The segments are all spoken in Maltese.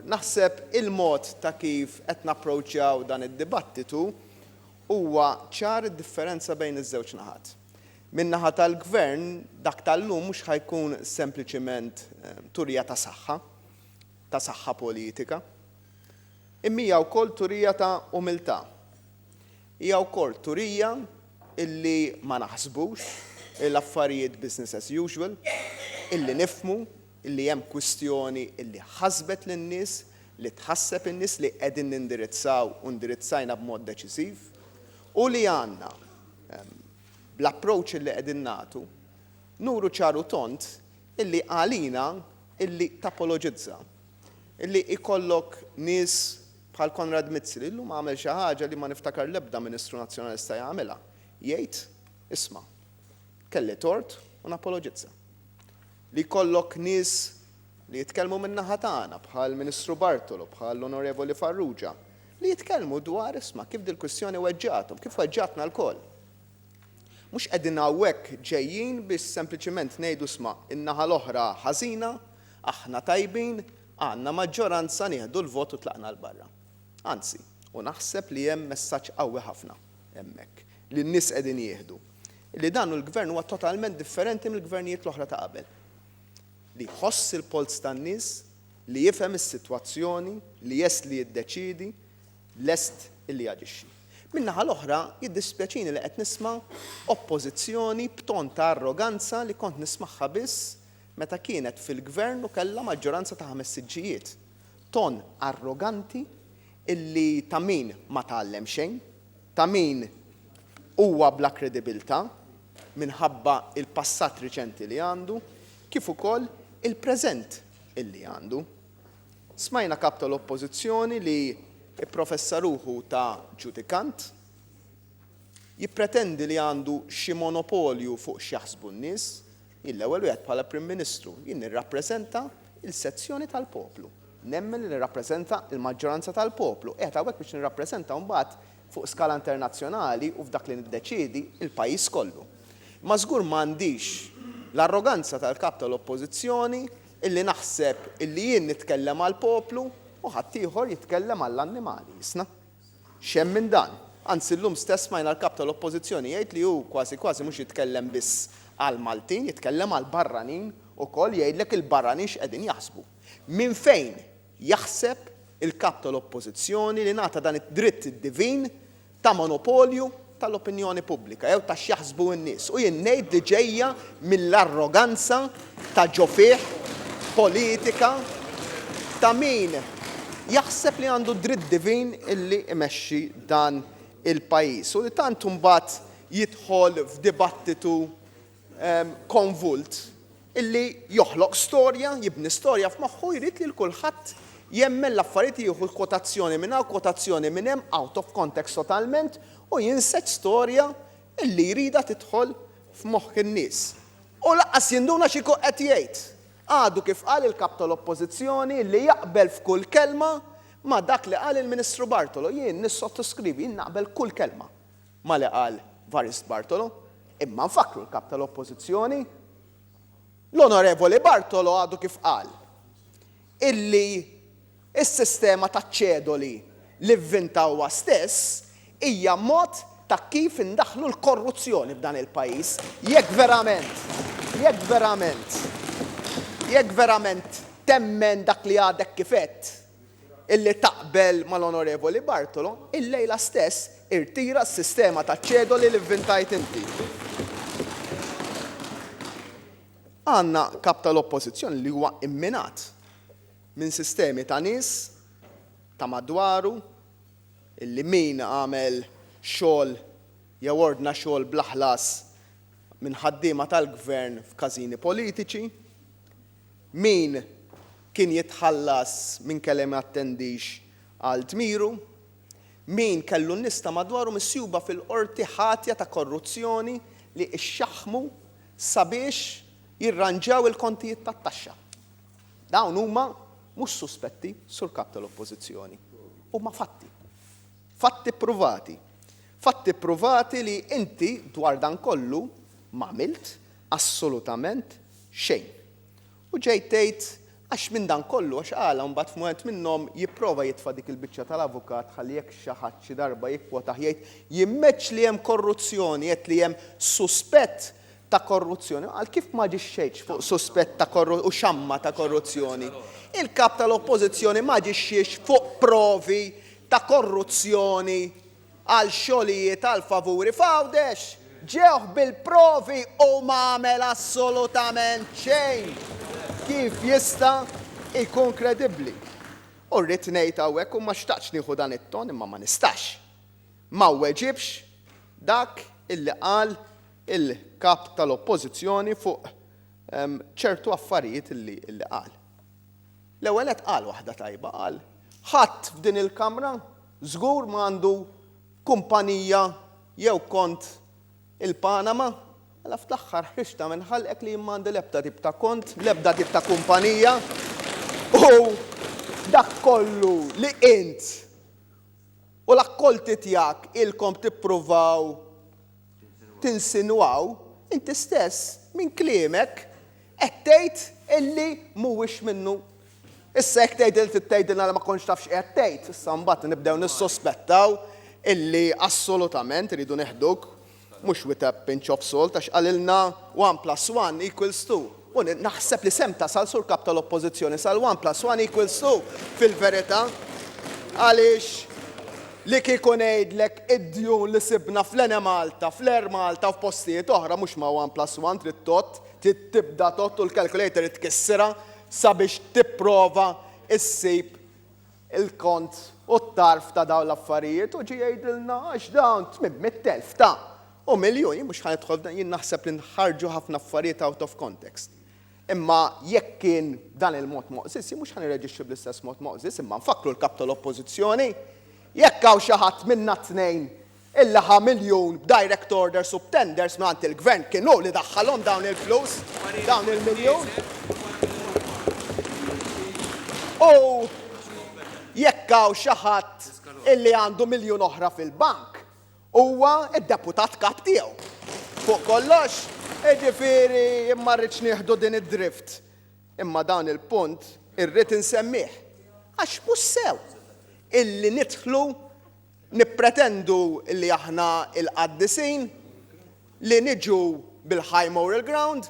naħseb il-mod ta' kif qed napproċċjaw dan id-dibattitu huwa ċar id-differenza bejn iż-żewġ naħat. Min-naħa tal-gvern dak tal-lum mhux ħajkun sempliċiment turija ta' saħħa politika. Imma hija wkoll turija ta' umiltà. Hija wkoll turija illi ma naħsbux l-affarijiet business as usual, illi nifmu, illi hemm kwistjoni illi ħasbet lin-nies, li tħasseb in-nies li qegħdin nindirizzaw u ndirizzajna b'mod deċiżiv u li għandna bl-approach illi qegħdin nagħtu nuru ċaru tont illi għalina illi tapologizza, illi ikollok nies bħal Konrad Mizzi illum għamel xi ħaġa li ma niftakar l-ebda Ministru Nazzjonalista jagħmilha. Jgħid, isma' kelli tort u napologizza. Li jkollok nies li jitkellmu min-naħa tagħna bħal Ministru Bartolo, bħal l-Onorevoli Farrugia, li jitkellmu dwar isma' kif dil-kwistjoni weġġathom, kif weġġatna lkoll. Mhux qegħdin hawnhekk ġejjin biex sempliċiment ngħidu isma' in-naħa l-oħra ħażina, aħna tajbin, għandna maġġoranza nieħdu l-vot u tlaqna l-barra. Anzi, u naħseb li hemm messaġġ qawwi ħafna hemmhekk li n-nies qegħdin jieħdu. Li dan l-gvern huwa totalment differenti mill-gvernijiet l-oħra ta' qabel. Li jħoss il-polz tan-nies, li jifhem is-sitwazzjoni, li li jiddeċiedi, lest illi jaġixxi. Min-naħa l-oħra jiddispjaċini li qed nisma' oppożizzjoni b'ton ta' arroganza li kont nismagħha biss meta kienet fil-gvern u kellha maġġoranza ta' 5 siġġijiet. Ton arroganti illi ta' min ma tgħallem xejn, ta' min huwa bla kredibilità minħabba il-passat riċenti li għandu, kif ukoll il-preżent illi għandu. Smajna kap tal-oppożizzjoni li ipprofessa ruħu ta' ġudikant, jippretendi li għandu xi monopolju fuq x'jaħsbu n-nies, l-ewwel wieħed bħala Prim Ministru jien nirrappreżenta l-sezzjoni tal-poplu. Nemmen li nirrappreżenta l-maġġoranza tal-poplu. Qed hawnhekk biex nirrappreżenta mbagħad fuq skala internazzjonali u f'dak li niddeċiedi il-pajjiż kollu. Ma żgur m'għandix l-arroganza tal-kap tal-oppożizzjoni illi naħseb illi jien nitkellem għall-poplu u ħadd ieħor jitkellem għall-annimali, jisna. X'hemm minn dan? Anzi llum stess smajna l-kap tal-oppożizzjoni jgħid li hu kważi mhux jitkellem biss għall-Maltin, jitkellem għall-barranin ukoll jgħidlek il-barranin x'qegħdin jaħsbu. Minn fejn jaħseb il-kap tal-oppożizzjoni li nagħta dan id-dritt id-divin ta' monopolju tal-opinjoni pubblika jew ta' x'jaħsbu n-nies. U jien ngħid li ġejja mill-arroganza ta' ġofieħ politika ta' min jaħseb li għandu dritt divin illi imexxi dan il-pajjiż. U li tant mbagħad jidħol f'dibattitu konvult illi joħloq storja, jibni storja f'moħħu jrid li l-kulħadd jemmen l-affarijiet jieħu kwotazzjoni minn hawn kwotazzjoni minn hemm out of context totalment u jinseġ storja illi jrida tidħol f'moħħ in-nies. U laqqas jinduna xi qed jgħid. Għadu kif qal il-kap tal-oppożizzjoni li jaqbel f'kull kelma ma' dak li qal il-Ministru Bartolo. Jien nissottoskrivi, jien naqbel kull kelma ma' li qal Varist Bartolo. Imma nfakru l-kap tal-oppożizzjoni l-Onorevoli Bartolo għadu kif qal illi is-sistema taċ-ċedoli li vvintawa stess hija mod ta' kif indaħlu l-korruzzjoni f'dan il-pajjiż. Jekk verament temmen dak li għadek kifet illi taqbel mal-Onorevoli Bartolo, il-lejla stess irtira s-sistema taċ-ċedoli li vvintajt inti. Għandna kap tal-oppożizzjoni li huwa imminat minn sistemi ta' nies ta' madwaru illi min għamel xogħol jew ordna xogħol bl-aħlas minn ħaddiema tal-gvern f'każini politiċi, min kien jitħallas minn kelli ma attendix għal tmiru, min kellu n-nies ta' madwaru missjuba fil-qorti ħatja ta' korruzzjoni li xxaħmu sabiex jirranġaw il-kontijiet tat-taxxa. Dawn huma mhux suspetti sur kap tal-oppożizzjoni. Huma fatti. Fatti provati. Fatti provati li inti dwar dan kollu m'għamilt assolutament xejn. U ġejt tgħid Għax minn dan kollu, għax għala mbagħad f'mument minnhom jipprova jitfa' dik il-biċċa tal-avukat ħalli jekk xi ħadd xi darba jikkwota jgħid jimmeċ li hemm korruzzjoni, qed li hemm suspett ta' korruzzjoni. Għal kif ma ġixxejx fuq suspett ta' korruzzjoni u xamma ta' korruzzjoni. Il-kap tal-oppożizzjoni ma ġixxiex fuq provi ta' korruzzjoni għal xogħlijiet għal favuri fawdex. Ġewh bil-provi u ma għamel assolutament xejn. Kif jista' jkun kredibbli. U rrid ngħid hawnhekk u ma xtaqx nieħu dan it-ton imma ma nistax. Ma weġibx dak illi qal il-kap tal-oppożizzjoni fuq ċertu affarijiet illi qal. L-ewwel qed qal waħda tajba qal ħadd f'din il-Kamra żgur m'għandu kumpanija jew kont il-Panama. Għala fl-axħar ħriġta minn ħalqek li jimmandi l-ebda tip ta' kont, l-ebda tip ta' kumpanija u dak kollu li int u l-akkolti tiegħek ilkom tippruvaw tinsinwaw, inti stess minn kliemek qed tgħid illi mhuwiex minnu. Issa jekk tgħidilti tgħidilna li ma kontx tafx qed tgħid, issa mbagħad nibdew nissospettaw illi assolutament iridu neħduk mux with a pinch of salt, għax għalilna 1 + 1 = 2. U naħseb li sem tasal sur kap tal-oppożizzjoni sal 1 + 1 = 2 fil-verità. Għaliex li kieku ngħidlek id-djun li sibna fl-Ene Malta, fl-Air Malta u f'postijiet oħra mhux ma' 1 + 1 trid tot, tibda tot u l-calculator tkissira sabiex tipprova issib il-kont u t-tarf ta' dawn l-affarijiet u ġi jgħidilna għax dawn 800,000 ta' u miljoni, mux ħanetħol jien naħseb li nħarġu ħafna affarijiet out of context. Imma jekk kien dan il-mod moqżis, mux ħanirreġixxi bl-istess mod moqżis, imma nfakru l-kap tal-oppożizzjoni, jekk hawn xi ħadd minna tnejn illa ħa miljun b'direct orders u b'tenders mingħand il-gvern kienu li daħħalhom dawn il-flus, dawn il-miljun. U jekk hawn xi ħadd illi għandu miljun oħra fil-bank, huwa id-deputat kap tiegħu. Fuq kollox, ġifieri imma rridx nieħdu din id-drift. Imma dan il-punt irrid insemmih. Għax mhux sew illi nidħlu nippretendu illi aħna il-qaddisin li niġu bil-high moral ground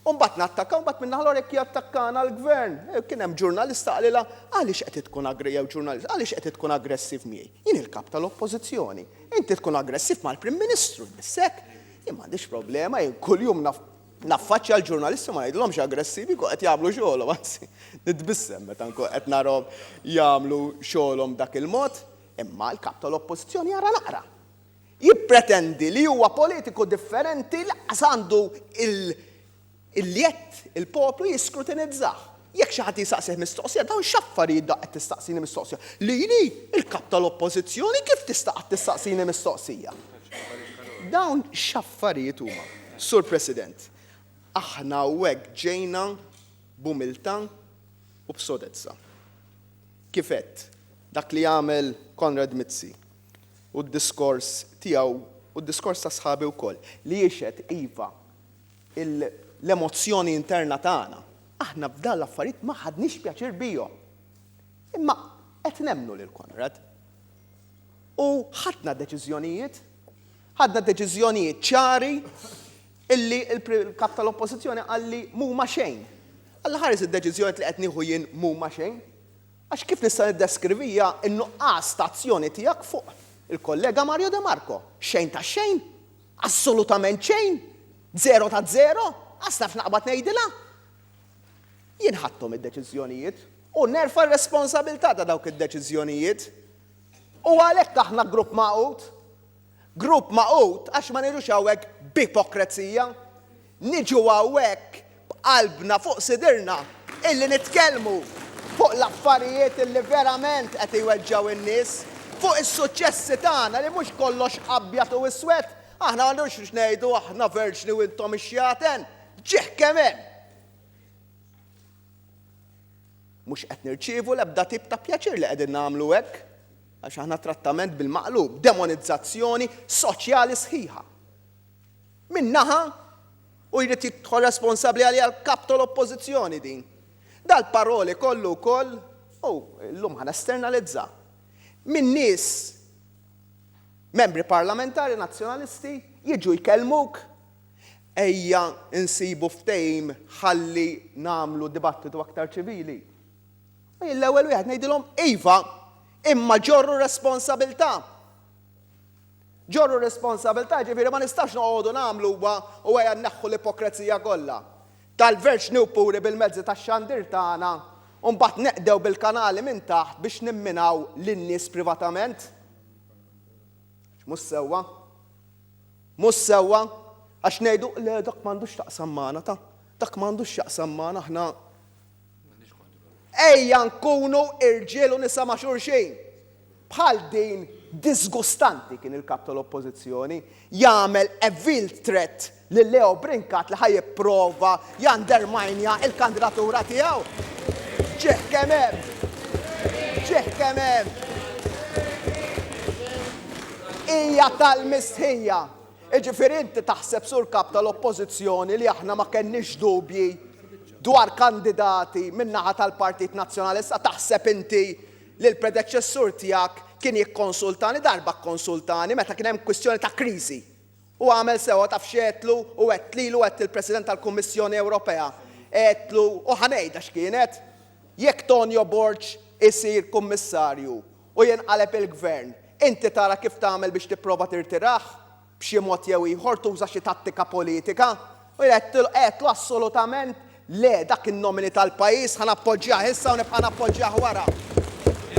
u mbagħad nattakkaw mbagħad minna ħlorek jattakkana l-gvern. Kien hemm ġurnalista qalilha għaliex qed tkun għaliex qed tkun aggressiv miegħi. Jien il-kap tal-oppożizzjoni. Inti tkun aggressiv mal-Prim Ministru, bissek. Jien m'għandix problema, jien kuljum naffaċċja l-ġurnalisti ma ngħidilhomx aggressivi qed jagħmlu xogħolhom, anzi nitbissem meta nkun qed narahom jagħmlu xogħolhom dak il-mod, imma l-kap tal-oppożizzjoni jara naqra. Jippretendi li huwa politiku differenti laqas għandu il-jett il-poplu jiskrutinizzaħ. Jekk xi ħadd jistaqsih mistoqsija, dawn x'affarijiet qed tistaqsini mistoqsija. Lili, il-kap tal-oppożizzjoni kif tista' tistaqsini mistoqsija? Dawn x'affarijiet huma. Sur President, aħna hekk ġejna b'umiltà u b'sodezza. Kif għedt dak li jagħmel Konrad Mizzi u d-diskors tiegħu u d-diskors ta' sħabi wkoll li jixed iva l-emozzjoni interna tagħna. Aħna f'dan l-affarijiet ma ħadniex pjaċir bihom. Imma qed nemmnu lil Konrad. U ħadna deċiżjonijiet ċari illi l-kap tal-oppożizzjoni qalli mhuma xejn. Alla ħares id-deċiżjoni li qed nieħu jien mhuma xejn. Għax kif nista' niddeskrivija n-nuqqas ta' azzjoni tiegħek fuq il-kollega Mario De Marco. Xejn ta' xejn. Assolutament xejn. 0 ta' 0. Għasna f'naqbad ngħidilha. Jien ħadthom id-deċiżjonijiet u nerfa' r-responsabilità ta' dawk id-deċiżjonijiet. U għalhekk aħna grupp maqut. Grupp maqut għax ma nirux hawnhekk b'ipokrazija. Niġu hawnhekk b'qalbna fuq sidirna illi nitkellmu fuq l-affarijiet illi verament qed iweġġaw in-nies, fuq is-suċċessi tagħna li mhux kollox abjad u iswed. Aħna m'għandux ngħidu aħna verġni u intom ix-xjaten. Ġieħ kemm hemm. Mhux qed nirċievu l-ebda tip ta' pjaċir li qegħdin nagħmlu hekk, għax aħna trattament bil-maqlub, demonizzazzjoni soċjali sħiħa. Min-naħa u jrid jidħol responsabbli għalija l-kap tal-oppożizzjoni din. Dal-paroli kollu wkoll, llum ħana esternalizza. Min nies membri parlamentari nazzjonalisti jiġu jkellmuk ejja insibu ftehim ħalli nagħmlu dibattitu aktar ċivili. L-ewwel wieħed ngħidilhom iva, imma ġorru responsabilità. Ġorru responsabilità, ġifieri ma nistax noqogħdu nagħmlu u ejja nneħħu l-ipokrezija kollha. Tal-verġ newpuri bil-mezzi tax-xandir tagħna u mbagħad neqdew bil-kanali minn taħt biex nimminaw lin-nies privatament. Mhux sewwa. Mhux sewwa għax ngħidu le dak m'għandux taqsam magħna dak m'għandux jaqsam magħna aħna. Ejja nkunu irġiel u nisa ma' xulxin. Bħal din disgustanti kien il-kap tal-oppożizzjoni jagħmel a veiled threat lil Leo Brinkat li ħajjipprova jandermajnja il-kandidatura tiegħu. Ġieħ kemm hemm. Ġieħ kemm hemm. Hija tal-mistħija. Jiġifieri inti taħseb sur kap tal-oppożizzjoni li aħna ma kenniex dubji dwar kandidati min-naħa tal-Partit Nazzjonalista, taħseb inti li l-predeċessur tiegħek kien jikkonsultani darba konsultani meta kien hemm kwistjoni ta' kriżi. U għamel sewa taf x'għedlu u għedt lilu għedt il-President tal-Kummissjoni Ewropea. Għedlu u ħanejda x'kienet jekk Tonio Borg isir kummissarju u jinqaleb il-gvern, inti tara kif tagħmel biex tipprova tirtiraħ b'xi mod jew ieħor tuża xi tattika politika. U għedlu assolutament le dak in-nomini tal-pajjiż ħanappoġġjah issa u nibqa' nappoġġjah wara.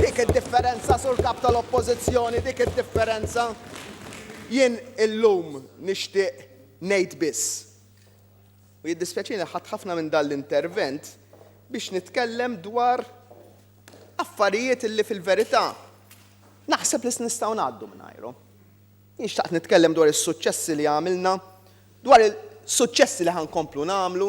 Dik id-differenza sur kap tal-oppożizzjoni, dik id-differenza. Jien illum nixtieq ngħid biss. U jiddispjaċini ħadd ħafna minn dan l-intervent biex nitkellem dwar affarijiet illi fil-verità naħseb li nistgħu ngħaddu mingħajrhom. Jien xtaqt nitkellem dwar is-suċċessi li għamilna, dwar il-suċċessi li ħankomplu nagħmlu,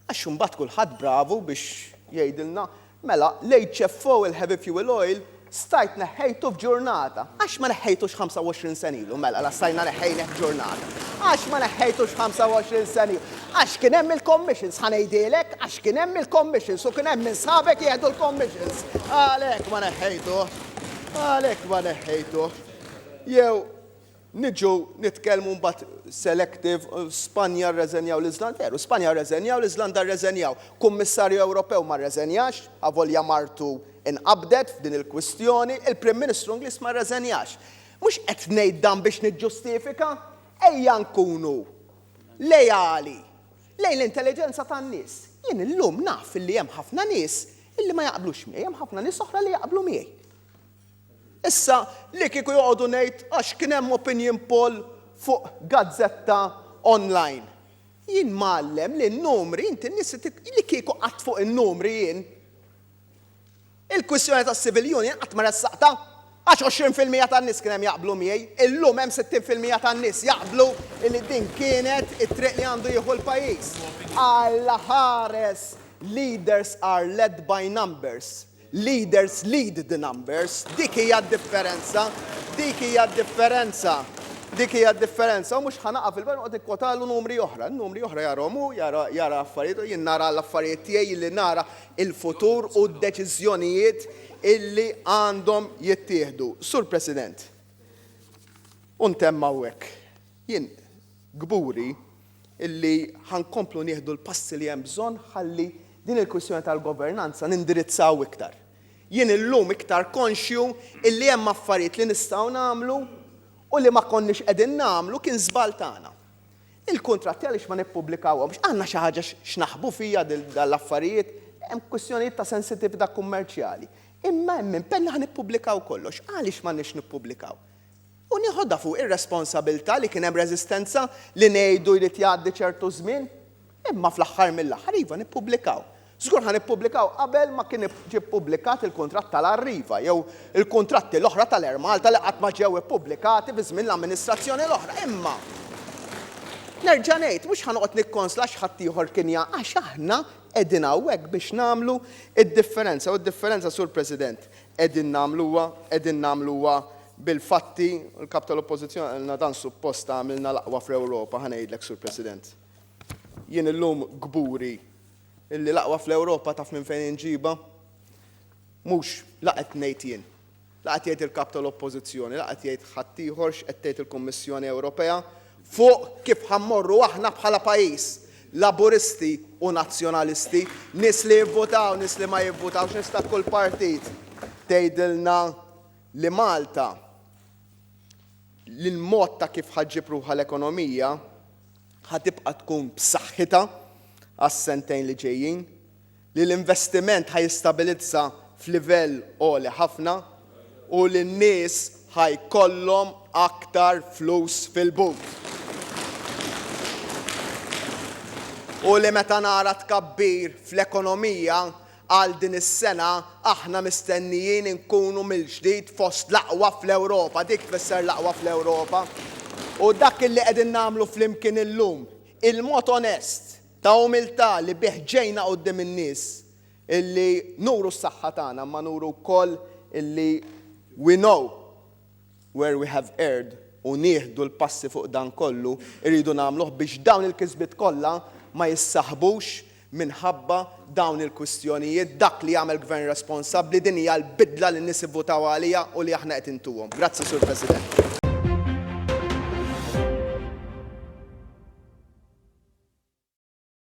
għax imbagħad kulħadd bravu biex jgħidilna mela l-HFO il-heavy fuel oil stajt neħħejtu f'ġurnata. Għax ma neħħejtux 25 sen ilu, mela la stajna neħħejnek f'ġurnata. Għax ma neħħejtux 25 sen ilu. Għax kien hemm il-commissions ħanejdilek, għax kien hemm il-commissions u kien hemm minn sħabek jieħdu l-commissions. Għalhekk ma neħħejtu. Għalhekk ma neħħejtu. Jew niġu nitkellmu mbagħad selective Spanja rreżenjaw l-Iżlanda, veru Spanja rreżenjaw, l-Iżlanda rreżenjaw. Kummissarju Ewropew ma rreżenjax, avolja martu inqabdet f'din il-kwistjoni, il-Prim Ministru Ingliż ma rreżenjax. Mhux qed ngħid dan biex niġġustifika, ejja nkunu lejali lejn l-intelligenza tan-nies. Jien illum naf illi hemm ħafna nies illi ma jaqblux miegħi, hemm ħafna nies oħra li jaqblu miegħi. Issa li kieku joqogħdu ngħid għax kien hemm opinion poll fuq gazzetta online. Jien mallem li n-numri inti n-nies li kieku qatt fuq in-numri jien. Il-kwistjoni tas-civil union qatt ma ressaqta għax 20% tan-nies kien hemm jaqblu miegħi, illum hemm 60% tan-nies jaqblu li din kienet it-triq li għandu jieħu l-pajjiż. Alla ħares, leaders are led by numbers. Leaders lead the numbers. Dik hija d-differenza. Dik hija d-differenza. Dik hija d-differenza. U mhux ħanaqaf il-bern qed ikkotalu numri oħra. Numri oħra jarhom jara affarijiet u jien nara l-affarijiet tiegħi li nara il-futur u d-deċiżjonijiet illi għandhom jittieħdu. Sur President, untemma hawnhekk. Jien gburi illi ħankomplu nieħdu l-passi li hemm bżonn ħalli din il-kwistjoni tal-governanza nindirizzaw iktar. Jien illum iktar konxju illi hemm affarijiet li nistgħu nagħmlu u li ma konniex qegħdin nagħmlu kien żball tagħna. Il-kuntratti għaliex ma nippubblikawhomx għandna xi ħaġa x'naħbu fija dal-affarijiet, hemm kwistjonijiet ta' sensitività kummerċjali. Imma hemm impenn ħa nippubblikaw kollox, għaliex m'għandniex nippubblikaw. U nieħodha fuq ir-responsabilità li kien hemm reżistenza li ngħidu jrid jgħaddi ċertu żmien, imma fl-aħħar mill-aħħar iva nippubblikaw. Żgur ħa nippubblikaw qabel ma kien ġie ppubblikat il-kuntratt tal-Arriva jew il-kuntratti l-oħra tal-Air Malta li qatt ma ġew ippubblikati fi żmien l-amministrazzjoni l-oħra. Imma nerġa' ngħid mhux ħanoqgħod nikkonsla x'ħadd ieħor kien għax aħna qegħdin hawnhekk biex nagħmlu d-differenza. U d-differenza sur President qegħdin nagħmluha bil-fatti l-kap tal-Oppożizzjoni għandna dan suppost għamilna l-aqwa fl-Ewropa ħa ngħidlek sur President. Jien illum gburi illi l-aqwa fl-Ewropa taf minn fejn inġiba. Mhux laqgħet ngħid jien. Laqgħet jgħid il-kap tal-Oppożizzjoni, laqgħet jgħid ħadd ieħor x'qed tgħid il-Kummissjoni Ewropea fuq kif ħammorru aħna bħala pajjiż laburisti u nazzjonalisti, nies li jivvotaw, nies li ma jivvotawx, nies ta' kull partit tgħidilna li Malta l-mod ta' kif ħaġġib ruħha l-ekonomija ħatibqa' tkun b'saħħitha għas-sentejn li ġejjin, li l-investiment ħajstabilizza f'livell għoli ħafna u li n-nies ħajkollhom aktar flus fil-but. U li meta nara tkabbir fl-ekonomija għal din is-sena aħna mistennijin inkunu mill-ġdid fost l-aqwa fl-Ewropa, dik tfisser l-aqwa fl-Ewropa. U dak li qegħdin nagħmlu flimkien illum, il-mod onest ta' umiltà li bih ġejna quddiem in-nies illi nuru s-saħħa tagħna ma nuru wkoll illi we know where we have erred u nieħdu l-passi fuq dan kollu irridu nagħmluh biex dawn il-kisbiet kollha ma jissaħbux minħabba dawn il-kwistjonijiet dak li jagħmel gvern responsabbli din hija l-bidla li n-nies ivvutaw għaliha u li aħna qed intuhom. Grazzi, Sur President.